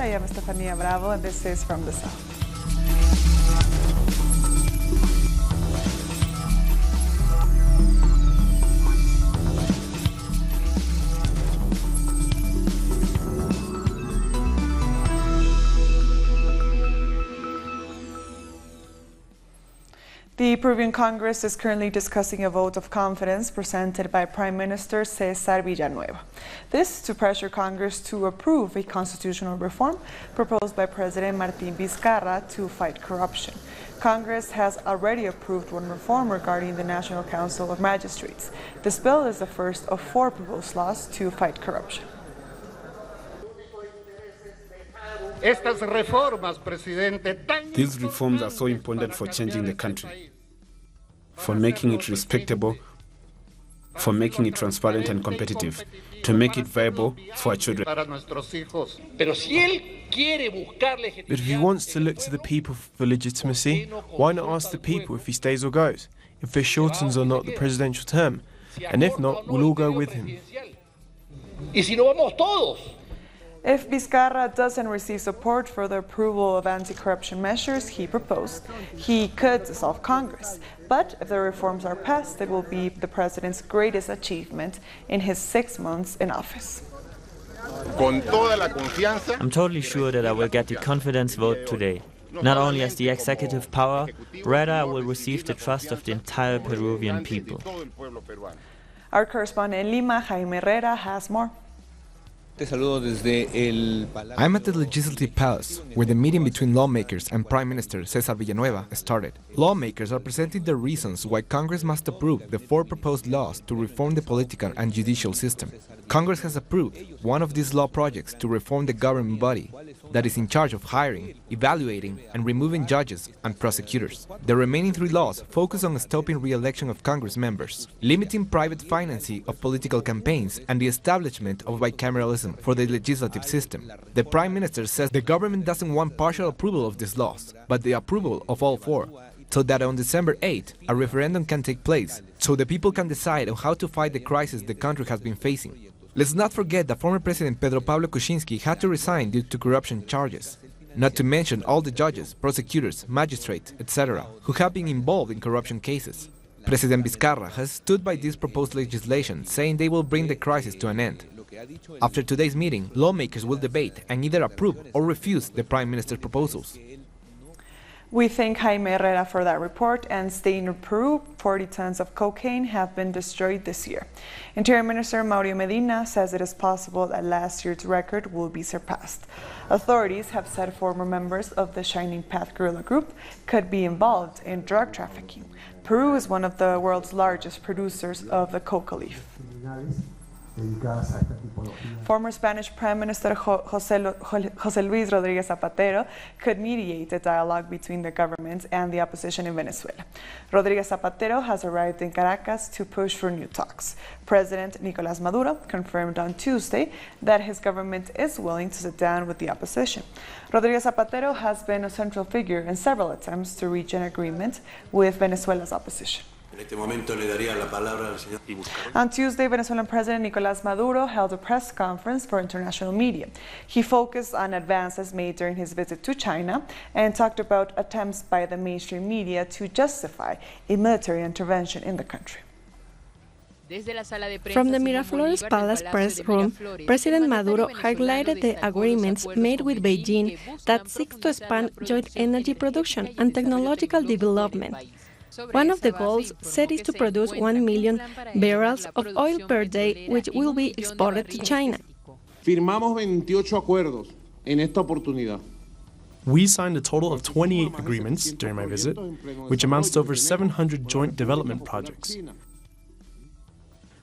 I am Estefania Bravo, and this is From the South. The Peruvian Congress is currently discussing a vote of confidence presented by Prime Minister César Villanueva. This to pressure Congress to approve a constitutional reform proposed by President Martín Vizcarra to fight corruption. Congress has already approved one reform regarding the National Council of Magistrates. This bill is the first of 4 proposed laws to fight corruption. These reforms are so important for changing the country, for making it respectable, for making it transparent and competitive, to make it viable for our children. But if he wants to look to the people for legitimacy, why not ask the people if he stays or goes, if this shortens or not the presidential term, and if not, we'll all go with him. If Vizcarra doesn't receive support for the approval of anti-corruption measures he proposed, he could dissolve Congress. But if the reforms are passed, it will be the president's greatest achievement in his 6 months in office. I'm totally sure that I will get the confidence vote today. Not only as the executive power, rather I will receive the trust of the entire Peruvian people. Our correspondent in Lima, Jaime Herrera, has more. I'm at the Legislative Palace, where the meeting between lawmakers and Prime Minister César Villanueva started. Lawmakers are presenting the reasons why Congress must approve the 4 proposed laws to reform the political and judicial system. Congress has approved one of these law projects to reform the government body that is in charge of hiring, evaluating, and removing judges and prosecutors. The remaining 3 laws focus on stopping re-election of Congress members, limiting private financing of political campaigns, and the establishment of bicameralism for the legislative system. The Prime Minister says the government doesn't want partial approval of these laws, but the approval of all 4, so that on December 8, a referendum can take place, so the people can decide on how to fight the crisis the country has been facing. Let's not forget that former President Pedro Pablo Kuczynski had to resign due to corruption charges, not to mention all the judges, prosecutors, magistrates, etc., who have been involved in corruption cases. President Vizcarra has stood by this proposed legislation, saying they will bring the crisis to an end. After today's meeting, lawmakers will debate and either approve or refuse the Prime Minister's proposals. We thank Jaime Herrera for that report, and staying in Peru, 40 tons of cocaine have been destroyed this year. Interior Minister Mauricio Medina says it is possible that last year's record will be surpassed. Authorities have said former members of the Shining Path guerrilla group could be involved in drug trafficking. Peru is one of the world's largest producers of the coca leaf. Former Spanish Prime Minister José Luis Rodríguez Zapatero could mediate a dialogue between the government and the opposition in Venezuela. Rodríguez Zapatero has arrived in Caracas to push for new talks. President Nicolás Maduro confirmed on Tuesday that his government is willing to sit down with the opposition. Rodríguez Zapatero has been a central figure in several attempts to reach an agreement with Venezuela's opposition. On Tuesday, Venezuelan President Nicolás Maduro held a press conference for international media. He focused on advances made during his visit to China and talked about attempts by the mainstream media to justify a military intervention in the country. From the Miraflores Palace press room, President Maduro highlighted the agreements made with Beijing that seek to expand joint energy production and technological development. One of the goals set is to produce 1 million barrels of oil per day, which will be exported to China. Firmamos 28 acuerdos en esta oportunidad. We signed a total of 28 agreements during my visit, which amounts to over 700 joint development projects.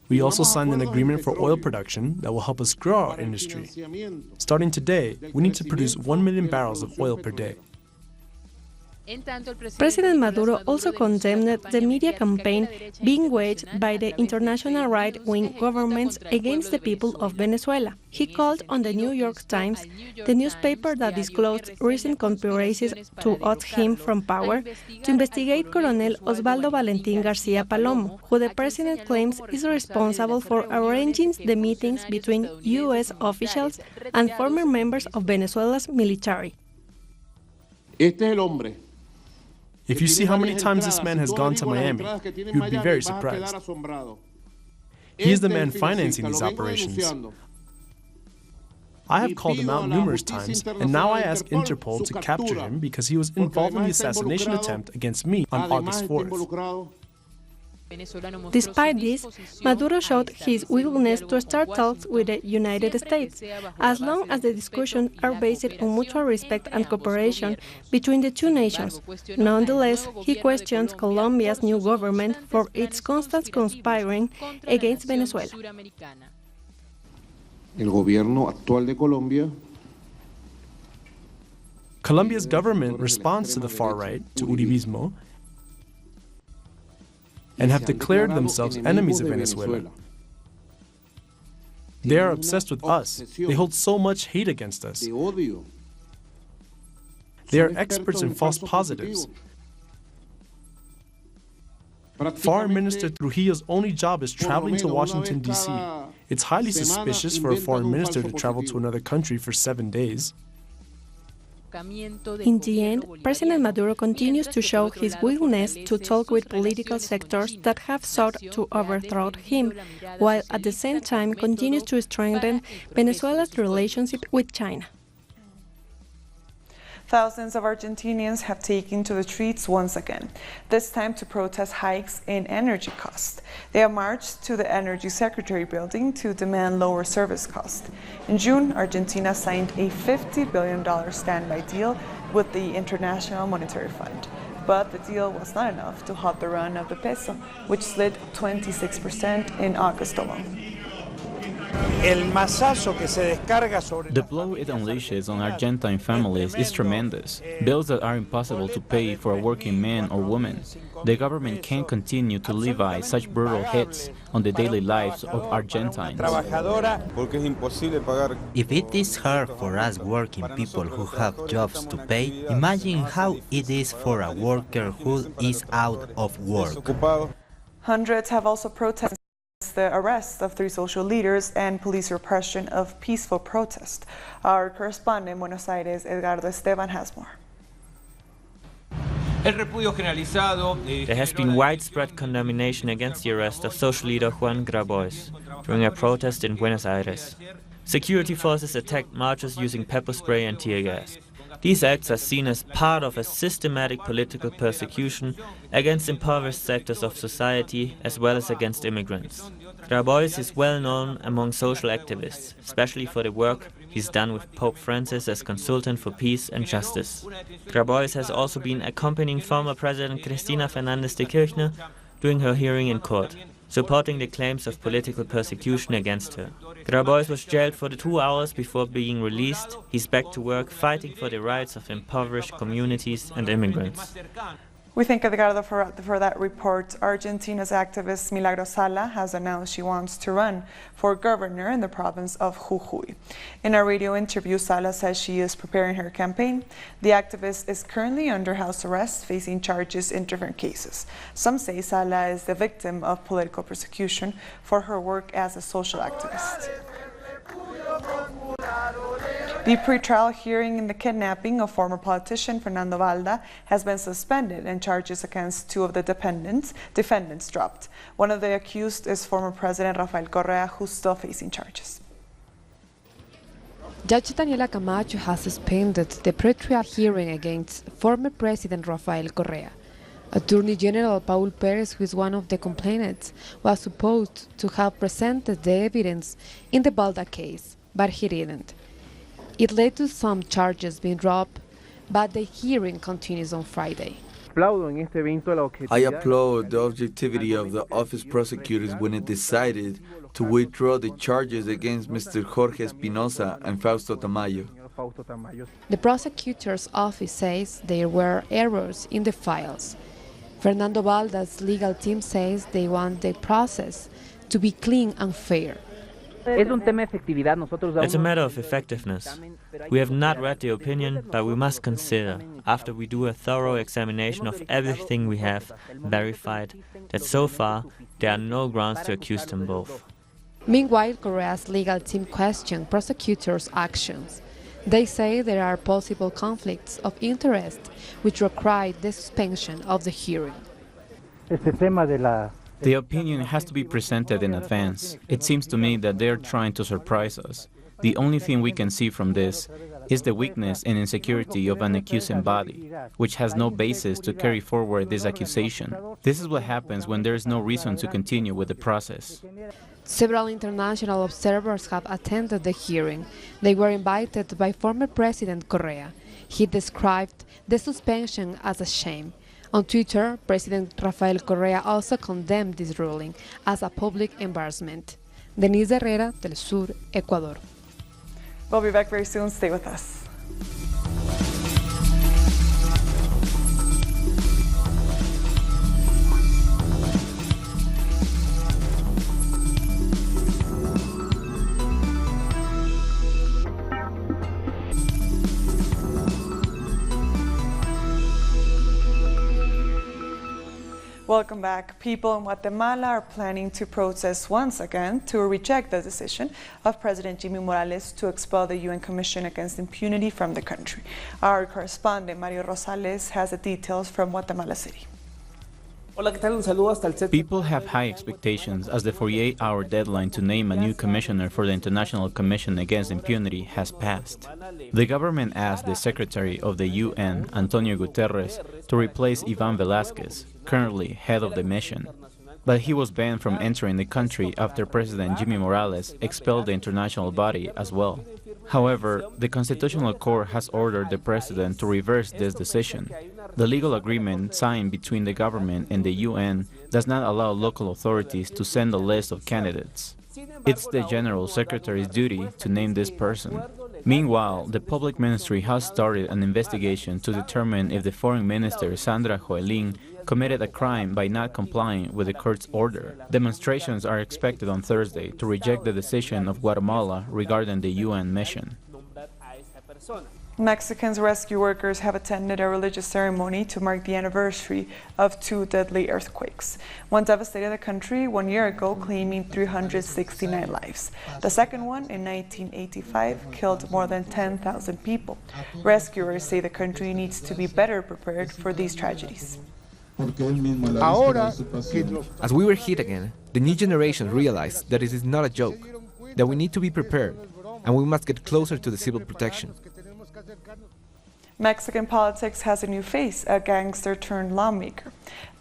We also signed an agreement for oil production that will help us grow our industry. Starting today, we need to produce 1 million barrels of oil per day. President Maduro also condemned the media campaign being waged by the international right-wing governments against the people of Venezuela. He called on the New York Times, the newspaper that disclosed recent conspiracies to oust him from power, to investigate Colonel Osvaldo Valentín García Palomo, who the president claims is responsible for arranging the meetings between U.S. officials and former members of Venezuela's military. Este es el hombre. If you see how many times this man has gone to Miami, you would be very surprised. He is the man financing these operations. I have called him out numerous times, and now I ask Interpol to capture him because he was involved in the assassination attempt against me on August 4th. Despite this, Maduro showed his willingness to start talks with the United States, as long as the discussions are based on mutual respect and cooperation between the two nations. Nonetheless, he questions Colombia's new government for its constant conspiring against Venezuela. El gobierno actual de Colombia Colombia's government responds to the far right, to Uribismo, and have declared themselves enemies of Venezuela. They are obsessed with us. They hold so much hate against us. They are experts in false positives. Foreign Minister Trujillo's only job is traveling to Washington, D.C. It's highly suspicious for a foreign minister to travel to another country for 7 days. In the end, President Maduro continues to show his willingness to talk with political sectors that have sought to overthrow him, while at the same time continues to strengthen Venezuela's relationship with China. Thousands of Argentinians have taken to the streets once again, this time to protest hikes in energy costs. They have marched to the Energy Secretary building to demand lower service costs. In June, Argentina signed a $50 billion standby deal with the International Monetary Fund. But the deal was not enough to halt the run of the peso, which slid 26% in August alone. The blow it unleashes on Argentine families is tremendous. Bills that are impossible to pay for a working man or woman. The government can't continue to levy such brutal hits on the daily lives of Argentines. If it is hard for us working people who have jobs to pay, imagine how it is for a worker who is out of work. Hundreds have also protested the arrest of 3 social leaders and police repression of peaceful protest. Our correspondent in Buenos Aires, Edgardo Esteban, has more. There has been widespread condemnation against the arrest of social leader Juan Grabois during a protest in Buenos Aires. Security forces attacked marchers using pepper spray and tear gas. These acts are seen as part of a systematic political persecution against impoverished sectors of society as well as against immigrants. Grabois is well known among social activists, especially for the work he's done with Pope Francis as consultant for peace and justice. Grabois has also been accompanying former President Cristina Fernández de Kirchner during her hearing in court, supporting the claims of political persecution against her. Grabois was jailed for 2 hours before being released. He's back to work fighting for the rights of impoverished communities and immigrants. We thank Edgardo for that report. Argentina's activist Milagro Sala has announced she wants to run for governor in the province of Jujuy. In a radio interview, Sala says she is preparing her campaign. The activist is currently under house arrest, facing charges in different cases. Some say Sala is the victim of political persecution for her work as a social activist. The pretrial hearing in the kidnapping of former politician Fernando Valda has been suspended and charges against 2 of the defendants dropped. One of the accused is former President Rafael Correa, who's still facing charges. Judge Daniela Camacho has suspended the pretrial hearing against former President Rafael Correa. Attorney General Paul Perez, who is one of the complainants, was supposed to have presented the evidence in the Valda case, but he didn't. It led to some charges being dropped, but the hearing continues on Friday. I applaud the objectivity of the office prosecutors when it decided to withdraw the charges against Mr. Jorge Espinosa and Fausto Tamayo. The prosecutor's office says there were errors in the files. Fernando Valda's legal team says they want the process to be clean and fair. It's a matter of effectiveness. We have not read the opinion, but we must consider, after we do a thorough examination of everything we have verified, that so far there are no grounds to accuse them both. Meanwhile, Correa's legal team questioned prosecutors' actions. They say there are possible conflicts of interest which required the suspension of the hearing. The opinion has to be presented in advance. It seems to me that they're trying to surprise us. The only thing we can see from this is the weakness and insecurity of an accusing body, which has no basis to carry forward this accusation. This is what happens when there is no reason to continue with the process. Several international observers have attended the hearing. They were invited by former President Correa. He described the suspension as a shame. On Twitter, President Rafael Correa also condemned this ruling as a public embarrassment. Denise Herrera, Telesur, Ecuador. We'll be back very soon. Stay with us. Welcome back. People in Guatemala are planning to protest once again to reject the decision of President Jimmy Morales to expel the UN Commission Against Impunity from the country. Our correspondent Mario Rosales has the details from Guatemala City. People have high expectations as the 48-hour deadline to name a new commissioner for the International Commission Against Impunity has passed. The government asked the Secretary of the UN, Antonio Guterres, to replace Ivan Velázquez, currently head of the mission. But he was banned from entering the country after President Jimmy Morales expelled the international body as well. However, the Constitutional Court has ordered the president to reverse this decision. The legal agreement signed between the government and the UN does not allow local authorities to send a list of candidates. It's the General Secretary's duty to name this person. Meanwhile, the Public Ministry has started an investigation to determine if the Foreign Minister Sandra Joelín committed a crime by not complying with the court's order. Demonstrations are expected on Thursday to reject the decision of Guatemala regarding the UN mission. Mexican rescue workers have attended a religious ceremony to mark the anniversary of two deadly earthquakes. One devastated the country 1 year ago, claiming 369 lives. The second one, in 1985, killed more than 10,000 people. Rescuers say the country needs to be better prepared for these tragedies. As we were hit again, the new generation realized that it is not a joke, that we need to be prepared, and we must get closer to the civil protection. Mexican politics has a new face, a gangster turned lawmaker.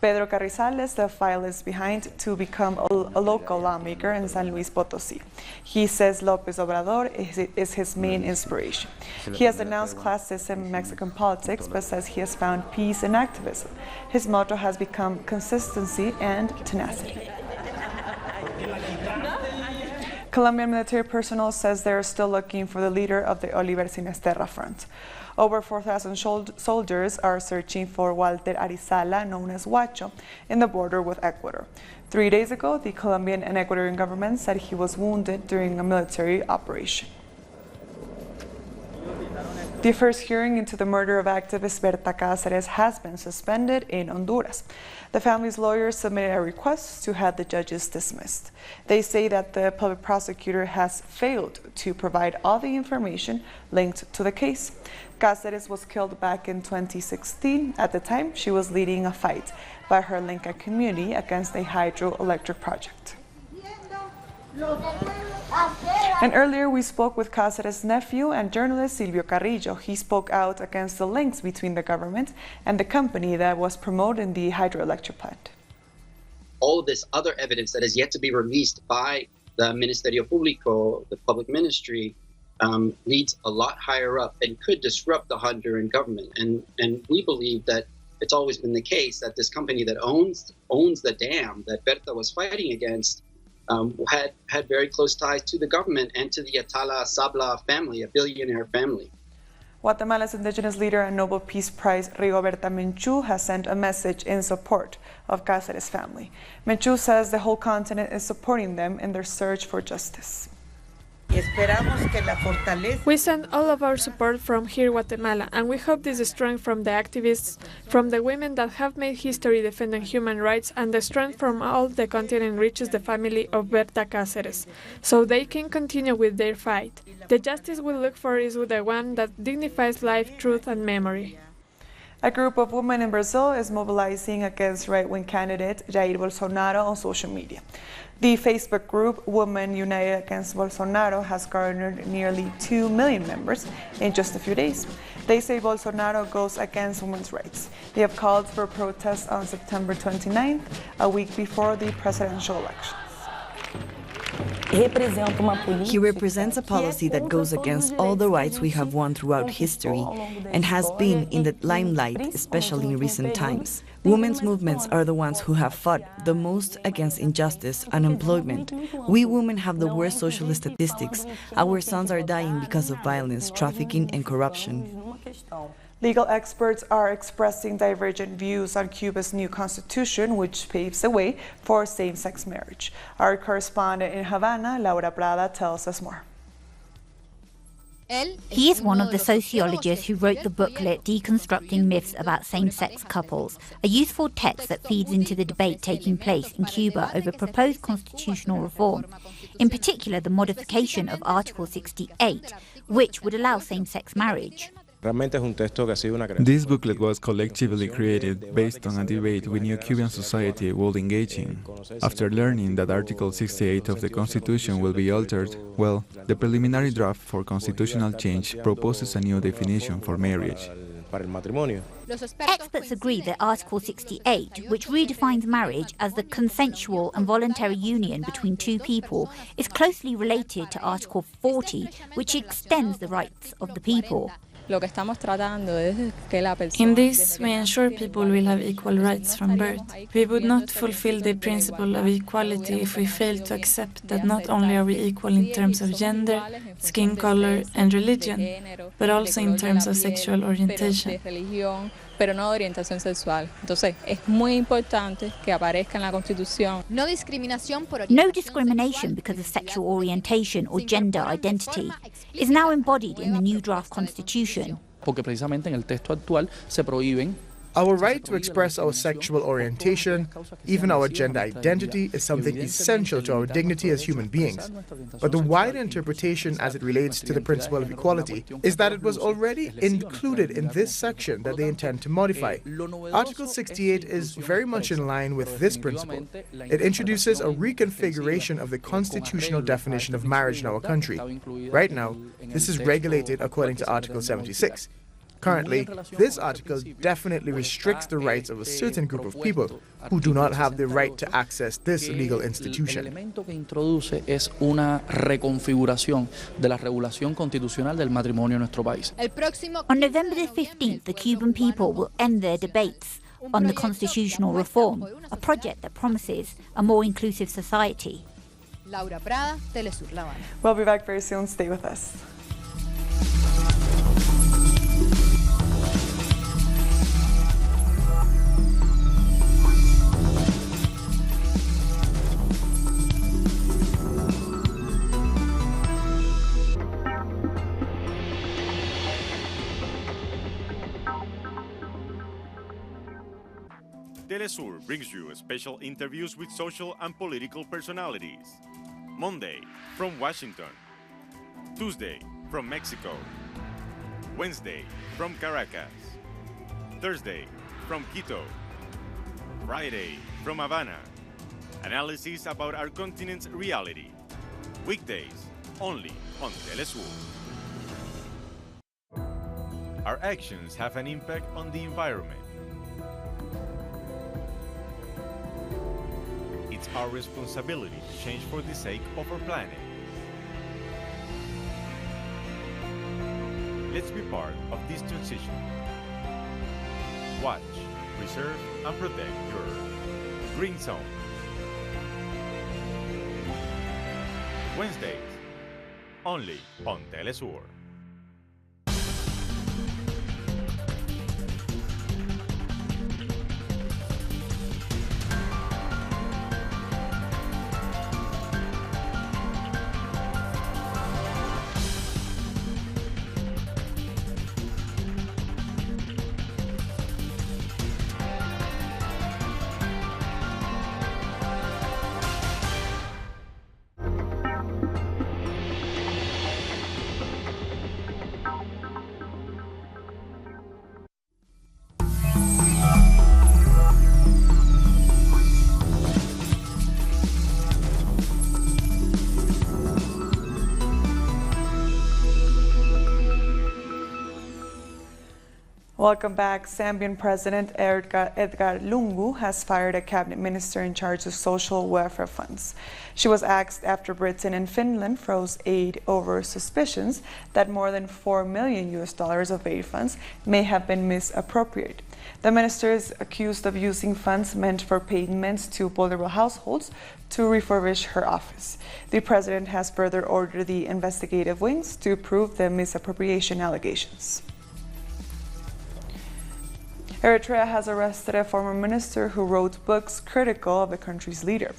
Pedro Carrizales, the file is behind to become a local lawmaker in San Luis Potosí. He says López Obrador is his main inspiration. He has denounced classism in Mexican politics, but says he has found peace in activism. His motto has become consistency and tenacity. Colombian military personnel says they are still looking for the leader of the Oliver Sinesterra Front. Over 4,000 soldiers are searching for Walter Arizala, known as Huacho, in the border with Ecuador. 3 days ago, the Colombian and Ecuadorian government said he was wounded during a military operation. The first hearing into the murder of activist Berta Cáceres has been suspended in Honduras. The family's lawyers submitted a request to have the judges dismissed. They say that the public prosecutor has failed to provide all the information linked to the case. Cáceres was killed back in 2016. At the time, she was leading a fight by her Lenca community against a hydroelectric project. And earlier we spoke with Cáceres' nephew and journalist Silvio Carrillo. He spoke out against the links between the government and the company that was promoting the hydroelectric plant. All of this other evidence that is yet to be released by the Ministerio Público, the public ministry, leads a lot higher up and could disrupt the Honduran government. And we believe that it's always been the case that this company that owns the dam that Berta was fighting against had very close ties to the government and to the Atala Sabla family, a billionaire family. Guatemala's indigenous leader and Nobel Peace Prize Rigoberta Menchú has sent a message in support of Cáceres' family. Menchú says the whole continent is supporting them in their search for justice. We send all of our support from here, Guatemala, and we hope this strength from the activists, from the women that have made history defending human rights, and the strength from all the continent reaches the family of Berta Cáceres, so they can continue with their fight. The justice we look for is the one that dignifies life, truth, and memory. A group of women in Brazil is mobilizing against right-wing candidate Jair Bolsonaro on social media. The Facebook group Women United Against Bolsonaro has garnered nearly 2 million members in just a few days. They say Bolsonaro goes against women's rights. They have called for protests on September 29th, a week before the presidential elections. He represents a policy that goes against all the rights we have won throughout history and has been in the limelight, especially in recent times. Women's movements are the ones who have fought the most against injustice and unemployment. We women have the worst social statistics. Our sons are dying because of violence, trafficking, and corruption. Legal experts are expressing divergent views on Cuba's new constitution, which paves the way for same-sex marriage. Our correspondent in Havana, Laura Prada, tells us more. He is one of the sociologists who wrote the booklet Deconstructing Myths About Same-Sex Couples, a useful text that feeds into the debate taking place in Cuba over proposed constitutional reform, in particular the modification of Article 68, which would allow same-sex marriage. This booklet was collectively created based on a debate we knew Cuban society would engage in. After learning that Article 68 of the Constitution will be altered, well, the preliminary draft for constitutional change proposes a new definition for marriage. Experts agree that Article 68, which redefines marriage as the consensual and voluntary union between two people, is closely related to Article 40, which extends the rights of the people. In this, we ensure people will have equal rights from birth. We would not fulfill the principle of equality if we fail to accept that not only are we equal in terms of gender, skin color, and religion, but also in terms of sexual orientation. Pero no de orientación sexual. Entonces, es muy importante que aparezca en la Constitución. No discrimination because of sexual orientation or gender identity is now embodied in the new draft constitution. Porque precisamente en el texto actual se prohíben. Our right to express our sexual orientation, even our gender identity, is something essential to our dignity as human beings. But the wider interpretation as it relates to the principle of equality is that it was already included in this section that they intend to modify. Article 68 is very much in line with this principle. It introduces a reconfiguration of the constitutional definition of marriage in our country. Right now, this is regulated according to Article 76. Currently, this article definitely restricts the rights of a certain group of people who do not have the right to access this legal institution. El elemento que introduce es una reconfiguración de la regulación constitucional del matrimonio en nuestro país. On November the 15th, the Cuban people will end their debates on the constitutional reform, a project that promises a more inclusive society. Laura Prada, Telesur La Habana. We'll be back very soon. Stay with us. Telesur brings you special interviews with social and political personalities. Monday, from Washington. Tuesday, from Mexico. Wednesday, from Caracas. Thursday, from Quito. Friday, from Havana. Analysis about our continent's reality. Weekdays, only on Telesur. Our actions have an impact on the environment. It's our responsibility to change for the sake of our planet. Let's be part of this transition. Watch, preserve, and protect your Green Zone. Wednesdays, only on Telesur. Welcome back. Zambian President Edgar Lungu has fired a cabinet minister in charge of social welfare funds. She was axed after Britain and Finland froze aid over suspicions that more than $4 million of aid funds may have been misappropriated. The minister is accused of using funds meant for payments to vulnerable households to refurbish her office. The president has further ordered the investigative wings to prove the misappropriation allegations. Eritrea has arrested a former minister who wrote books critical of the country's leader.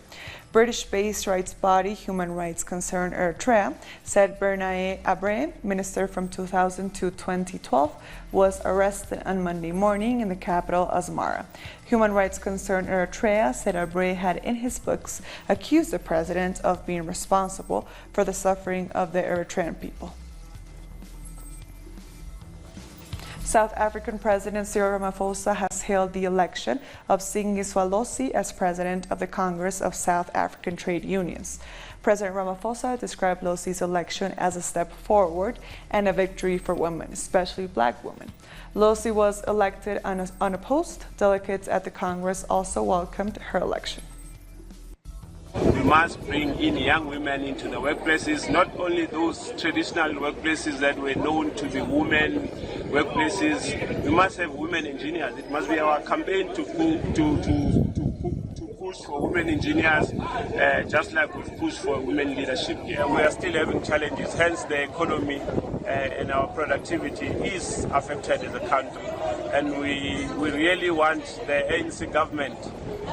British-based rights body Human Rights Concern Eritrea said Bernae Abre, minister from 2000 to 2012, was arrested on Monday morning in the capital, Asmara. Human Rights Concern Eritrea said Abre had in his books accused the president of being responsible for the suffering of the Eritrean people. South African President Cyril Ramaphosa has hailed the election of Singiswa Losi as president of the Congress of South African Trade Unions. President Ramaphosa described Losi's election as a step forward and a victory for women, especially black women. Losi was elected unopposed. Delegates at the Congress also welcomed her election. We must bring in young women into the workplaces, not only those traditional workplaces that were known to be women workplaces. We must have women engineers. It must be our campaign to push for women engineers, just like we've pushed for women leadership. We are still having challenges, hence the economy and our productivity is affected as a country. And we really want the ANC government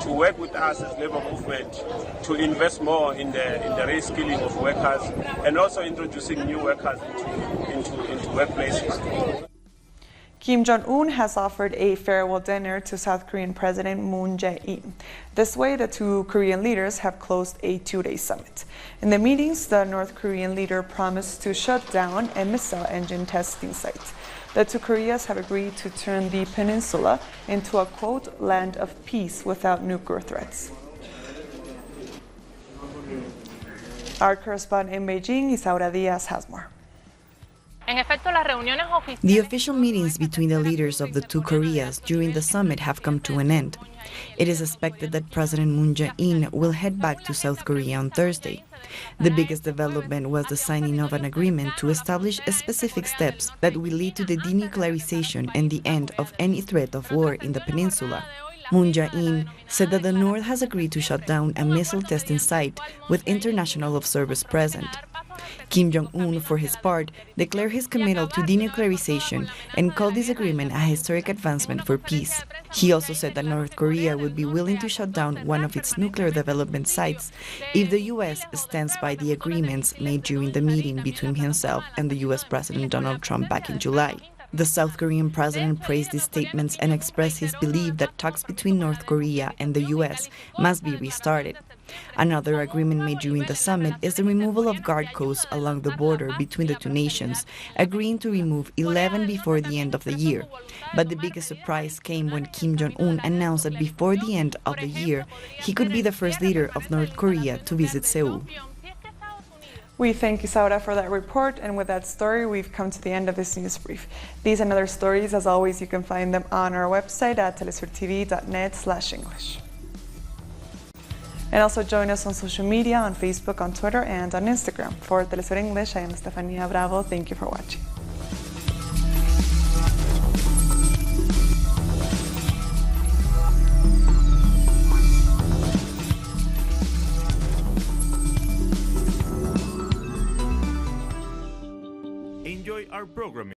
to work with us as Labour movement to invest more in the reskilling of workers and also introducing new workers into workplaces. Kim Jong-un has offered a farewell dinner to South Korean President Moon Jae-in. This way, the two Korean leaders have closed a two-day summit. In the meetings, the North Korean leader promised to shut down a missile engine testing site. The two Koreas have agreed to turn the peninsula into a, quote, land of peace without nuclear threats. Our correspondent in Beijing, Isaura Diaz, has more. The official meetings between the leaders of the two Koreas during the summit have come to an end. It is expected that President Moon Jae-in will head back to South Korea on Thursday. The biggest development was the signing of an agreement to establish specific steps that will lead to the denuclearization and the end of any threat of war in the peninsula. Moon Jae-in said that the North has agreed to shut down a missile testing site with international observers present. Kim Jong-un, for his part, declared his committal to denuclearization and called this agreement a historic advancement for peace. He also said that North Korea would be willing to shut down one of its nuclear development sites if the U.S. stands by the agreements made during the meeting between himself and the U.S. President Donald Trump back in July. The South Korean president praised these statements and expressed his belief that talks between North Korea and the U.S. must be restarted. Another agreement made during the summit is the removal of guard posts along the border between the two nations, agreeing to remove 11 before the end of the year. But the biggest surprise came when Kim Jong-un announced that before the end of the year, he could be the first leader of North Korea to visit Seoul. We thank Isaura for that report, and with that story, we've come to the end of this news brief. These and other stories, as always, you can find them on our website at telesurtv.net/English. And also join us on social media, on Facebook, on Twitter, and on Instagram. For Telesur English, I am Estefania Bravo. Thank you for watching. Enjoy our program.